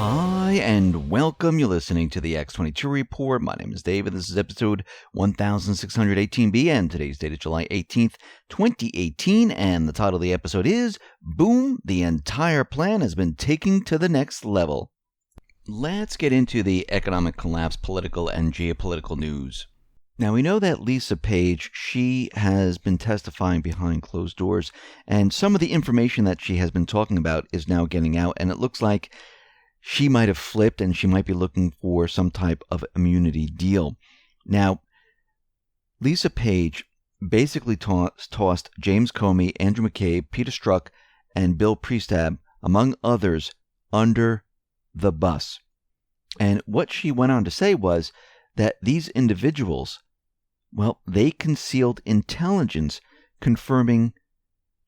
Hi, and welcome. You're listening to the X22 Report. My name is David. This is episode 1618B, and today's date is July 18th, 2018, and the title of the episode is Boom, the entire plan has been taken to the next level. Let's get into the economic collapse, political, and geopolitical news. Now, we know that Lisa Page, she has been testifying behind closed doors, and some of the information that she has been talking about is now getting out, and it looks like she might have flipped and she might be looking for some type of immunity deal. Now, Lisa Page basically tossed James Comey, Andrew McCabe, Peter Strzok, and Bill Priestap, among others, under the bus. And what she went on to say was that these individuals, well, they concealed intelligence confirming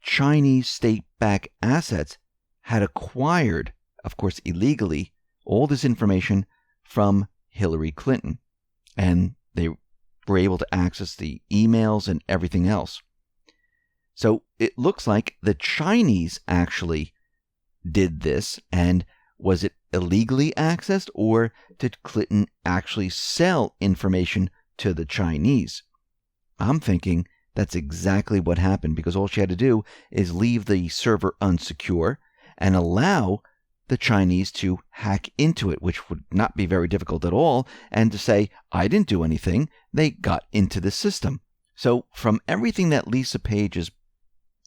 Chinese state-backed assets had acquired, of course illegally, all this information from Hillary Clinton. And they were able to access the emails and everything else. So it looks like the Chinese actually did this. And was it illegally accessed, or did Clinton actually sell information to the Chinese? I'm thinking that's exactly what happened, because all she had to do is leave the server unsecure and allow the Chinese to hack into it, which would not be very difficult at all, and to say, I didn't do anything, they got into the system. So from everything that Lisa Page is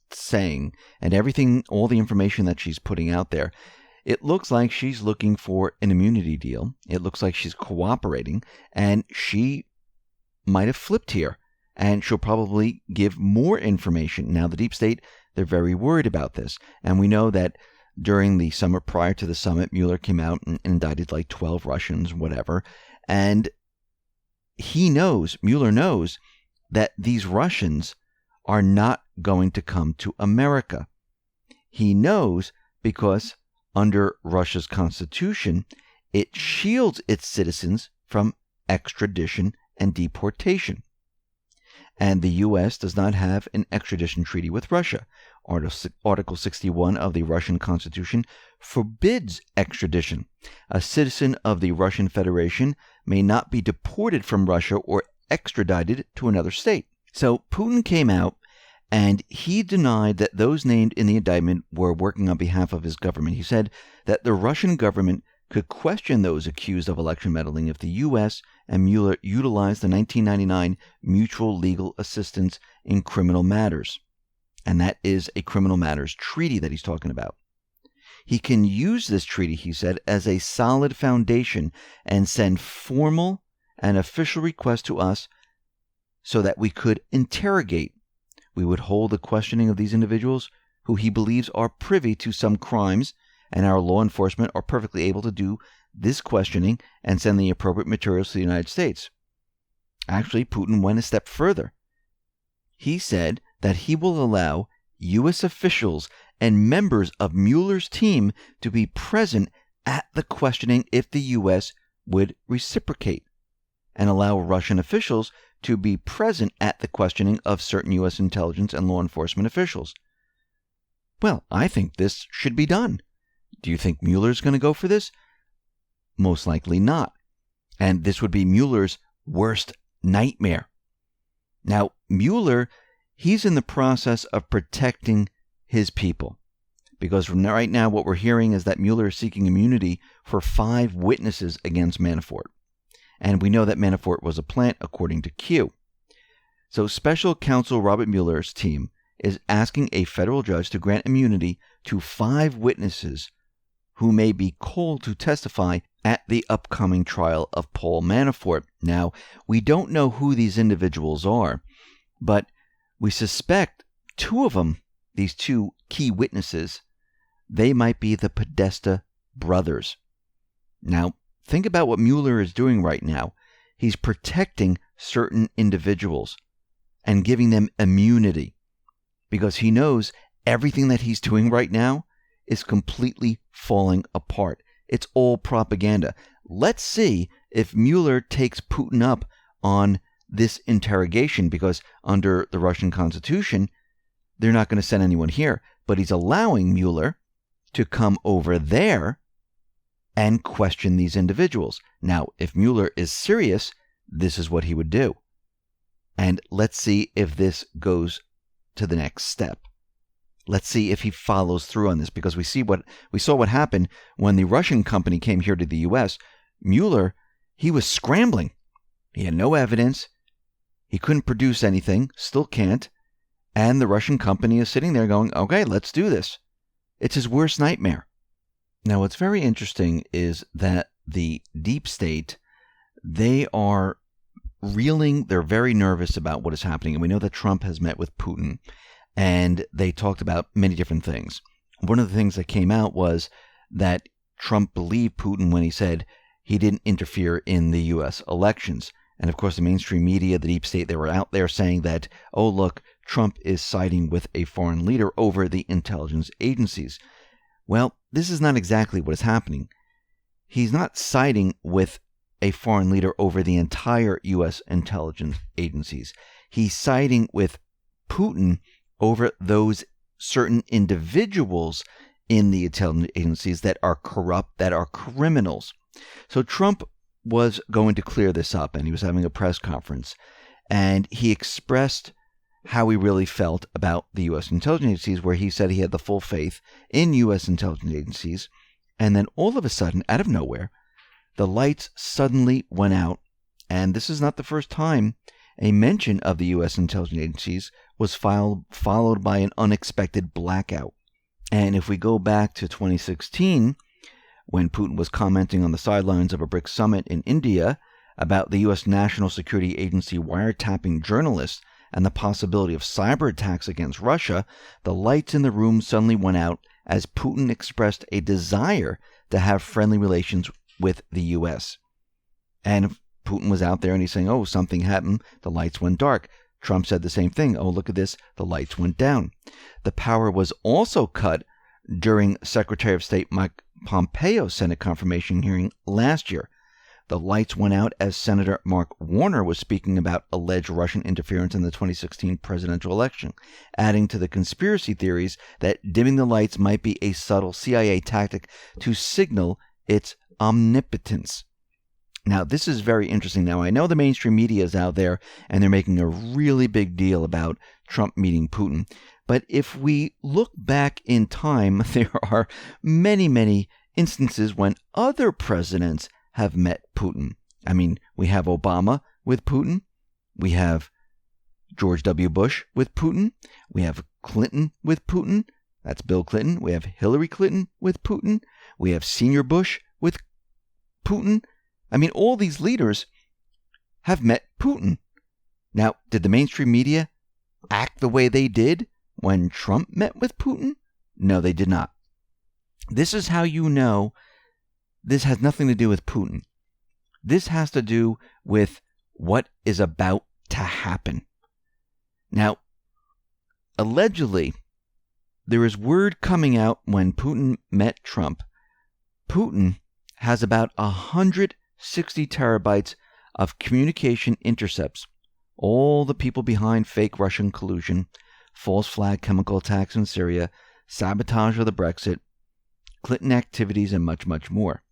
saying, and everything, all the information that she's putting out there, it looks like she's looking for an immunity deal. It looks like she's cooperating, and she might have flipped here, and she'll probably give more information. Now, the deep state, they're very worried about this, and we know that during the summer prior to the summit, Mueller came out and indicted like 12 Russians, whatever. And Mueller knows that these Russians are not going to come to America. He knows because under Russia's constitution, it shields its citizens from extradition and deportation. And the U.S. does not have an extradition treaty with Russia. Article 61 of the Russian Constitution forbids extradition. A citizen of the Russian Federation may not be deported from Russia or extradited to another state. So Putin came out and he denied that those named in the indictment were working on behalf of his government. He said that the Russian government could question those accused of election meddling if the U.S. and Mueller utilized the 1999 Mutual Legal Assistance in Criminal Matters. And that is a criminal matters treaty that he's talking about. He can use this treaty, he said, as a solid foundation and send formal and official requests to us so that we could interrogate. We would hold the questioning of these individuals who he believes are privy to some crimes, and our law enforcement are perfectly able to do this questioning and send the appropriate materials to the United States. Actually, Putin went a step further. He said that he will allow U.S. officials and members of Mueller's team to be present at the questioning if the U.S. would reciprocate, and allow Russian officials to be present at the questioning of certain U.S. intelligence and law enforcement officials. Well, I think this should be done. Do you think Mueller's going to go for this? Most likely not. And this would be Mueller's worst nightmare. Now, Mueller, he's in the process of protecting his people. Because from right now, what we're hearing is that Mueller is seeking immunity for 5 witnesses against Manafort. And we know that Manafort was a plant, according to Q. So special counsel Robert Mueller's team is asking a federal judge to grant immunity to 5 witnesses who may be called to testify at the upcoming trial of Paul Manafort. Now, we don't know who these individuals are, but we suspect 2 of them, these 2 key witnesses, they might be the Podesta brothers. Now, think about what Mueller is doing right now. He's protecting certain individuals and giving them immunity because he knows everything that he's doing right now is completely falling apart. It's all propaganda. Let's see if Mueller takes Putin up on this interrogation, because under the Russian Constitution, they're not going to send anyone here, but he's allowing Mueller to come over there and question these individuals. Now, if Mueller is serious, this is what he would do. And let's see if this goes to the next step. Let's see if he follows through on this, because we saw what happened when the Russian company came here to the U.S. Mueller, he was scrambling. He had no evidence. He couldn't produce anything, still can't. And the Russian company is sitting there going, okay, let's do this. It's his worst nightmare. Now, what's very interesting is that the deep state, they are reeling. They're very nervous about what is happening. And we know that Trump has met with Putin, and they talked about many different things. One of the things that came out was that Trump believed Putin when he said he didn't interfere in the U.S. elections. And of course, the mainstream media, the deep state, they were out there saying that, oh, look, Trump is siding with a foreign leader over the intelligence agencies. Well, this is not exactly what is happening. He's not siding with a foreign leader over the entire U.S. intelligence agencies. He's siding with Putin over those certain individuals in the intelligence agencies that are corrupt, that are criminals. So Trump was going to clear this up, and he was having a press conference, and he expressed how he really felt about the U.S. intelligence agencies, where he said he had the full faith in U.S. intelligence agencies. And then all of a sudden, out of nowhere, the lights suddenly went out. And this is not the first time a mention of the U.S. intelligence agencies was followed by an unexpected blackout. And if we go back to 2016, when Putin was commenting on the sidelines of a BRICS summit in India about the U.S. National Security Agency wiretapping journalists and the possibility of cyber attacks against Russia, the lights in the room suddenly went out as Putin expressed a desire to have friendly relations with the U.S. And Putin was out there and he's saying, oh, something happened, the lights went dark. Trump said the same thing. Oh, look at this, the lights went down. The power was also cut during Secretary of State Mike Pompeo's Senate confirmation hearing last year. The lights went out as Senator Mark Warner was speaking about alleged Russian interference in the 2016 presidential election, adding to the conspiracy theories that dimming the lights might be a subtle CIA tactic to signal its omnipotence. Now, this is very interesting. Now, I know the mainstream media is out there and they're making a really big deal about Trump meeting Putin. But if we look back in time, there are many, many instances when other presidents have met Putin. I mean, we have Obama with Putin. We have George W. Bush with Putin. We have Clinton with Putin. That's Bill Clinton. We have Hillary Clinton with Putin. We have Senior Bush with Putin. I mean, all these leaders have met Putin. Now, did the mainstream media act the way they did when Trump met with Putin? No, they did not. This is how you know this has nothing to do with Putin. This has to do with what is about to happen. Now, allegedly, there is word coming out when Putin met Trump. Putin has about 160 terabytes of communication intercepts. All the people behind fake Russian collusion, false flag chemical attacks in Syria, sabotage of the Brexit, Clinton activities, and much, much more.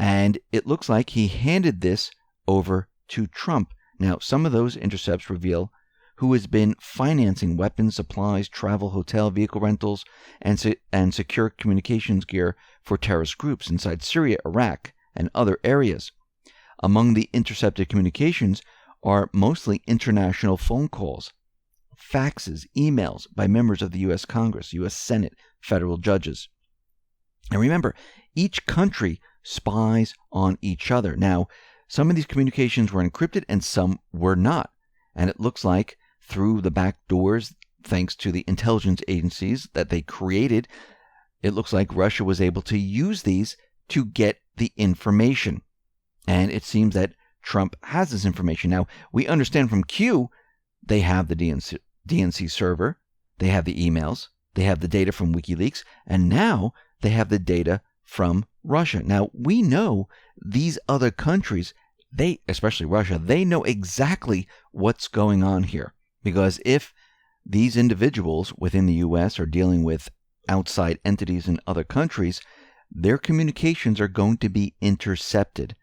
And it looks like he handed this over to Trump. Now, some of those intercepts reveal who has been financing weapons, supplies, travel, hotel, vehicle rentals, and secure communications gear for terrorist groups inside Syria, Iraq, and other areas. Among the intercepted communications are mostly international phone calls, faxes, emails by members of the U.S. Congress, U.S. Senate, federal judges. And remember, each country spies on each other. Now, some of these communications were encrypted and some were not. And it looks like through the back doors, thanks to the intelligence agencies that they created, it looks like Russia was able to use these to get the information. And it seems that Trump has this information. Now, we understand from Q, they have the DNC server, they have the emails, they have the data from WikiLeaks, and now they have the data from Russia. Now, we know these other countries, especially Russia, they know exactly what's going on here. Because if these individuals within the U.S. are dealing with outside entities in other countries, their communications are going to be intercepted.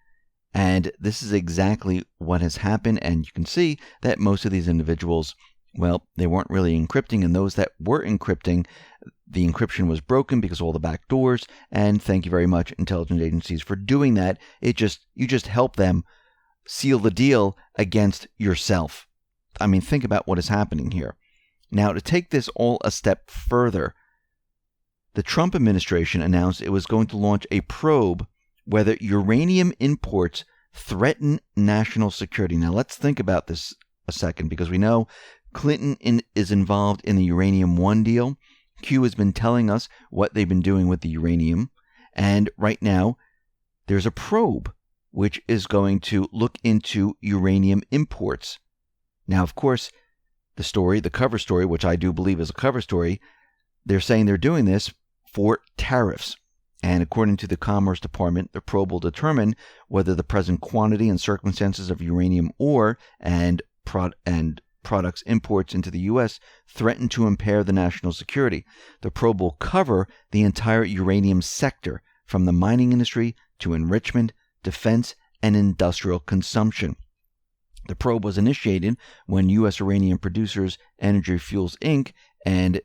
And this is exactly what has happened. And you can see that most of these individuals, well, they weren't really encrypting. And those that were encrypting, the encryption was broken because of all the back doors. And thank you very much, intelligence agencies, for doing that. You just help them seal the deal against yourself. I mean, think about what is happening here. Now, to take this all a step further, the Trump administration announced it was going to launch a probe whether uranium imports threaten national security. Now, let's think about this a second, because we know Clinton is involved in the Uranium One deal. Q has been telling us what they've been doing with the uranium. And right now, there's a probe which is going to look into uranium imports. Now, of course, the cover story, which I do believe is a cover story, they're saying they're doing this for tariffs. And according to the Commerce Department, the probe will determine whether the present quantity and circumstances of uranium ore and products imports into the U.S. threaten to impair the national security. The probe will cover the entire uranium sector, from the mining industry to enrichment, defense, and industrial consumption. The probe was initiated when U.S. Uranium Producers Energy Fuels Inc. and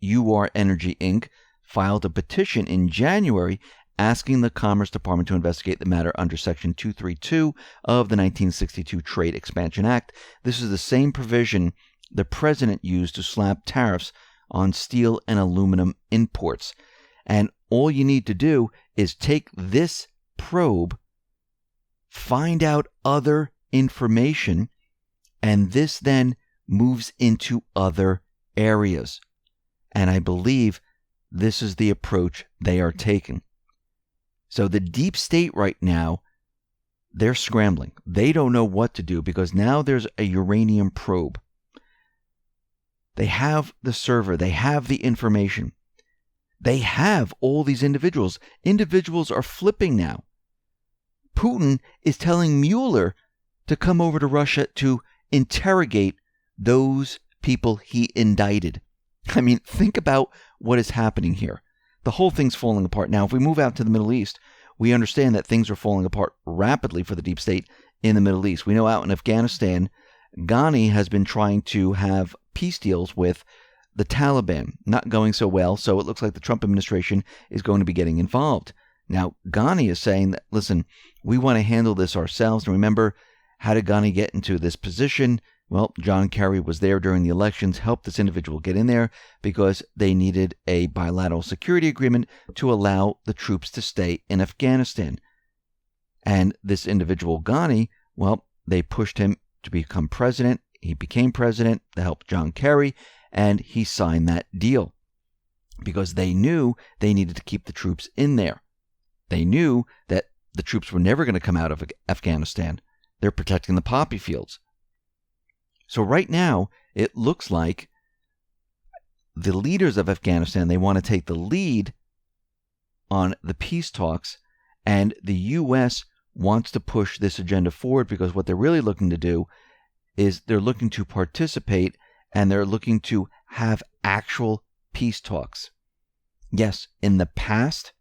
UR Energy Inc. filed a petition in January asking the Commerce Department to investigate the matter under Section 232 of the 1962 Trade Expansion Act. This is the same provision the president used to slap tariffs on steel and aluminum imports. And all you need to do is take this probe, find out other information, and this then moves into other areas. And I believe this is the approach they are taking. So the deep state right now, they're scrambling. They don't know what to do because now there's a uranium probe. They have the server. They have the information. They have all these individuals. Individuals are flipping now. Putin is telling Mueller to come over to Russia to interrogate those people he indicted. I mean, think about what is happening here. The whole thing's falling apart. Now, if we move out to the Middle East, we understand that things are falling apart rapidly for the deep state in the Middle East. We know out in Afghanistan, Ghani has been trying to have peace deals with the Taliban. Not going so well, so it looks like the Trump administration is going to be getting involved. Now, Ghani is saying that, listen, we want to handle this ourselves. And remember, how did Ghani get into this position? Well, John Kerry was there during the elections, helped this individual get in there because they needed a bilateral security agreement to allow the troops to stay in Afghanistan. And this individual, Ghani, well, they pushed him to become president. He became president. They helped John Kerry, and he signed that deal because they knew they needed to keep the troops in there. They knew that the troops were never going to come out of Afghanistan. They're protecting the poppy fields. So right now, it looks like the leaders of Afghanistan, they want to take the lead on the peace talks, and the U.S. wants to push this agenda forward because what they're really looking to do is they're looking to participate and they're looking to have actual peace talks. Yes, in the past,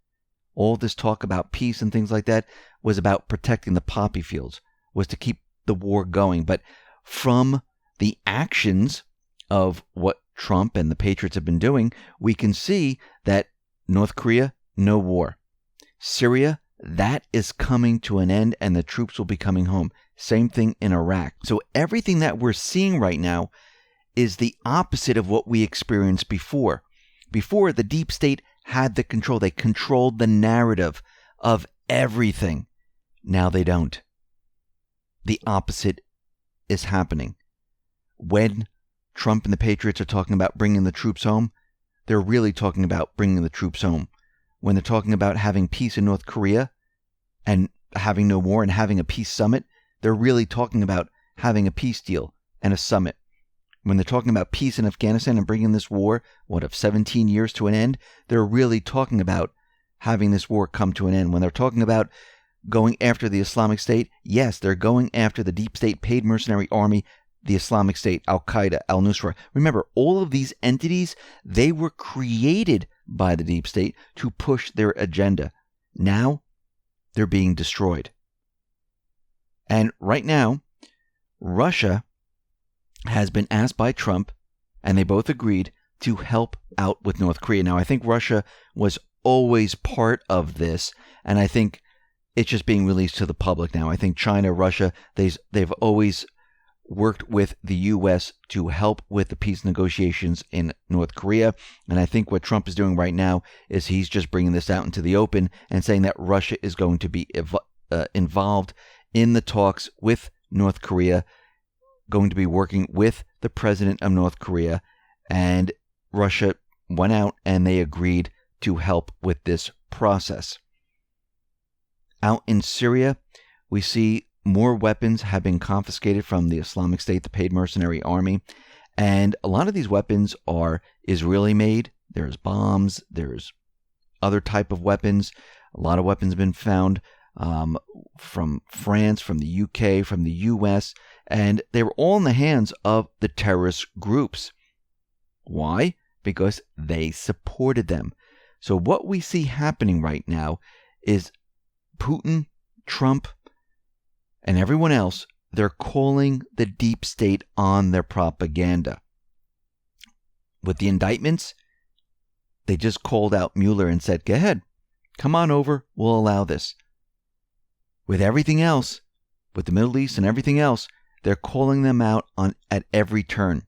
all this talk about peace and things like that was about protecting the poppy fields, was to keep the war going. But from the actions of what Trump and the Patriots have been doing, we can see that North Korea, no war. Syria, that is coming to an end and the troops will be coming home. Same thing in Iraq. So everything that we're seeing right now is the opposite of what we experienced before. Before, the deep state had the control. They controlled the narrative of everything. Now they don't. The opposite is happening. When Trump and the Patriots are talking about bringing the troops home, they're really talking about bringing the troops home. When they're talking about having peace in North Korea and having no war and having a peace summit, they're really talking about having a peace deal and a summit. When they're talking about peace in Afghanistan and bringing this war, of 17 years to an end, they're really talking about having this war come to an end. When they're talking about going after the Islamic State, yes, they're going after the deep state paid mercenary army, the Islamic State, Al-Qaeda, Al-Nusra. Remember, all of these entities, they were created by the deep state to push their agenda. Now, they're being destroyed. And right now, Russia has been asked by Trump, and they both agreed, to help out with North Korea. Now, I think Russia was always part of this, and I think it's just being released to the public now. I think China, Russia, they've always worked with the U.S. to help with the peace negotiations in North Korea. And I think what Trump is doing right now is he's just bringing this out into the open and saying that Russia is going to be involved in the talks with North Korea, going to be working with the president of North Korea. And Russia went out and they agreed to help with this process. Out in Syria, we see more weapons have been confiscated from the Islamic State, the paid mercenary army. And a lot of these weapons are Israeli made. There's bombs. There's other type of weapons. A lot of weapons have been found from France, from the UK, from the US. And they were all in the hands of the terrorist groups. Why? Because they supported them. So what we see happening right now is Putin, Trump, and everyone else, they're calling the deep state on their propaganda. With the indictments, they just called out Mueller and said, go ahead, come on over, we'll allow this. With everything else, with the Middle East and everything else, they're calling them out at every turn.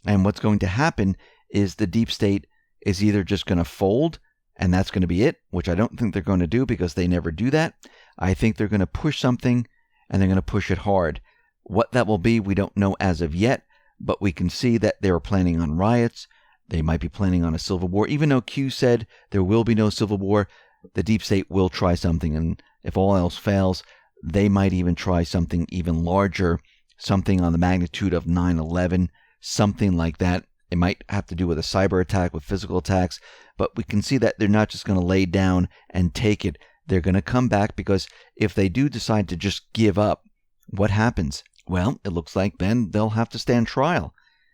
And what's going to happen is the deep state is either just going to fold, and that's going to be it, which I don't think they're going to do because they never do that. I think they're going to push something, and they're going to push it hard. What that will be, we don't know as of yet, but we can see that they were planning on riots. They might be planning on a civil war. Even though Q said there will be no civil war, the deep state will try something. And if all else fails, they might even try something even larger, something on the magnitude of 9/11, something like that. It might have to do with a cyber attack, with physical attacks, but we can see that they're not just going to lay down and take it. They're going to come back, because if they do decide to just give up, what happens? Well, it looks like then they'll have to stand trial.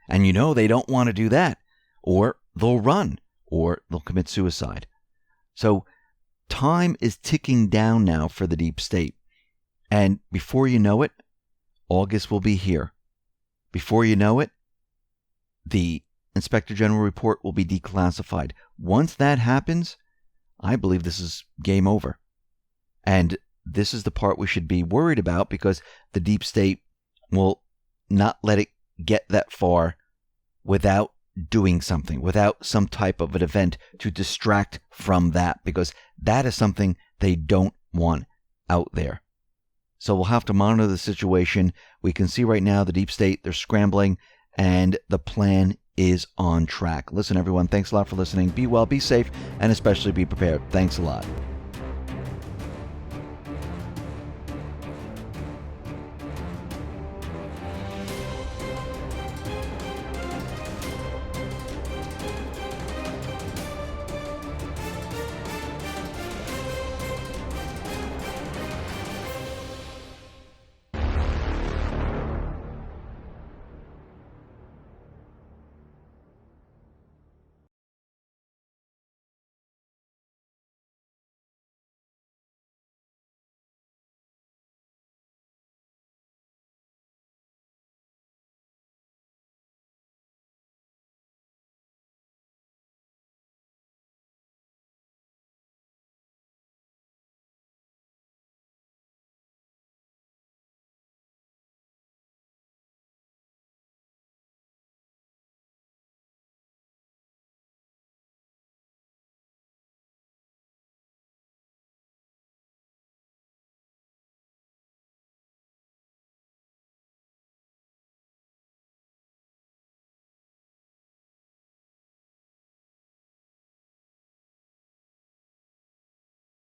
And they don't want to do that. Or they'll run, or they'll commit suicide. So time is ticking down now for the deep state. And before you know it, August will be here. Before you know it, the Inspector General report will be declassified. Once that happens, I believe this is game over. And this is the part we should be worried about, because the deep state will not let it get that far without doing something, without some type of an event to distract from that, because that is something they don't want out there. So we'll have to monitor the situation. We can see right now the deep state, they're scrambling, and the plan is on track. Listen, everyone, thanks a lot for listening. Be well, be safe, and especially be prepared. Thanks a lot.